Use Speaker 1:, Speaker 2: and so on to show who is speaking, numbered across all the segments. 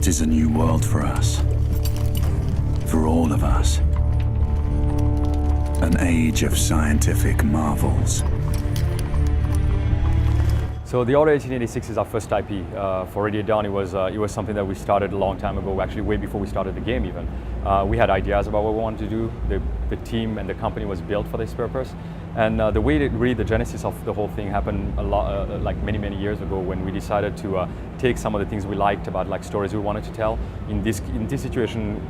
Speaker 1: It is a new world for us, for all of us. An age of scientific marvels.
Speaker 2: So the Order 1886 is our first IP. For Radiate Dawn, it was something that we started a long time ago, actually way before we started the game even. We had ideas about what we wanted to do. The team and the company was built for this purpose. And the way that really the genesis of the whole thing happened a lot, like many years ago, when we decided to take some of the things we liked about like stories we wanted to tell. In this situation,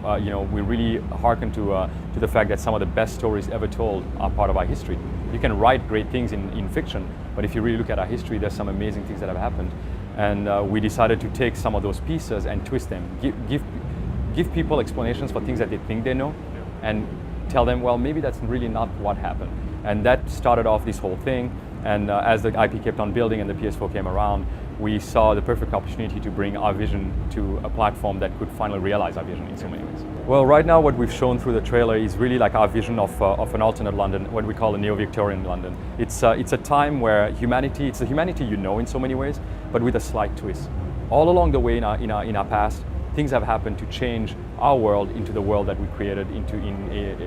Speaker 2: we really hearken to the fact that some of the best stories ever told are part of our history. You can write great things in fiction, but if you really look at our history, there's some amazing things that have happened. And we decided to take some of those pieces and twist them, give people explanations for things that they think they know, and tell them, well, maybe that's really not what happened. And that started off this whole thing. And as the IP kept on building and the PS4 came around, we saw the perfect opportunity to bring our vision to a platform that could finally realize our vision in so many ways. Well, right now what we've shown through the trailer is really like our vision of an alternate London, what we call a neo-Victorian London. It's a time where it's the humanity you know in so many ways, but with a slight twist. All along the way in our past, things have happened to change our world into the world that we created in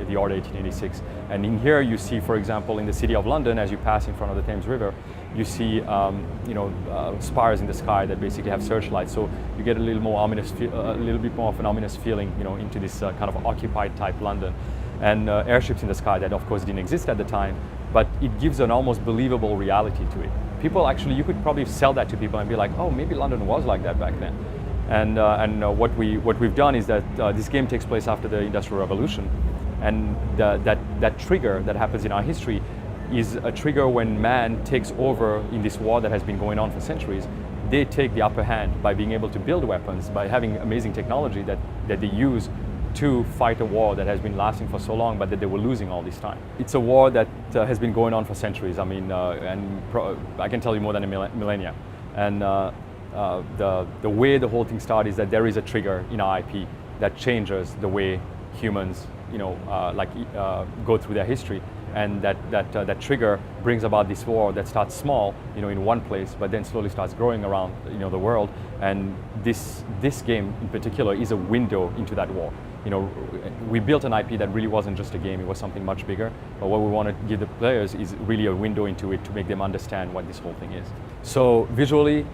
Speaker 2: the Order 1886. And in here you see, for example, in the city of London, as you pass in front of the Thames River, you see spires in the sky that basically have searchlights. So you get a little more ominous, a little bit more of an ominous feeling, into this kind of occupied type London. And airships in the sky that of course didn't exist at the time, but it gives an almost believable reality to it. People actually, you could probably sell that to people and be like, oh, maybe London was like that back then. And what we've done is that this game takes place after the Industrial Revolution, and that trigger that happens in our history is a trigger when man takes over in this war that has been going on for centuries. They take the upper hand by being able to build weapons, by having amazing technology that they use to fight a war that has been lasting for so long, but that they were losing all this time. It's a war that has been going on for centuries. I mean, I can tell you more than a millennia. And the way the whole thing started is that there is a trigger in our IP that changes the way humans, go through their history, and that trigger brings about this war that starts small, in one place, but then slowly starts growing around, the world. And this game in particular is a window into that war. We built an IP that really wasn't just a game, it was something much bigger. But what we want to give the players is really a window into it to make them understand what this whole thing is. So visually,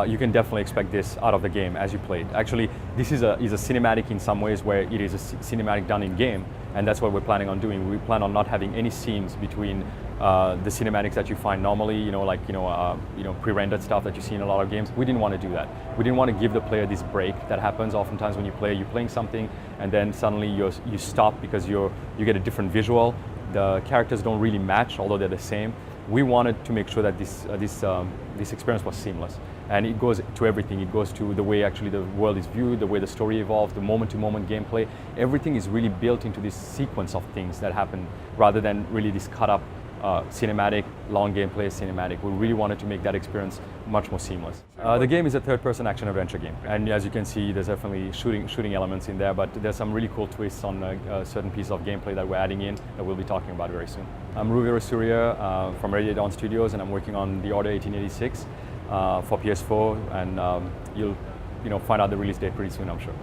Speaker 2: you can definitely expect this out of the game as you play it. Actually, this is a cinematic in some ways, where it is a cinematic done in game, and that's what we're planning on doing. We plan on not having any seams between the cinematics that you find normally, pre-rendered stuff that you see in a lot of games. We didn't want to do that. We didn't want to give the player this break that happens oftentimes when you're playing something, and then suddenly you stop because you get a different visual. The characters don't really match, although they're the same. We wanted to make sure that this experience was seamless. And it goes to everything. It goes to the way actually the world is viewed, the way the story evolves, the moment-to-moment gameplay. Everything is really built into this sequence of things that happen, rather than really this cut-up cinematic, long gameplay cinematic. We really wanted to make that experience much more seamless. The game is a third-person action-adventure game, and as you can see, there's definitely shooting elements in there, but there's some really cool twists on certain pieces of gameplay that we're adding in that we'll be talking about very soon. I'm Ruviro Surya from Radiate Dawn Studios, and I'm working on the Order 1886 for PS4, and you'll find out the release date pretty soon, I'm sure.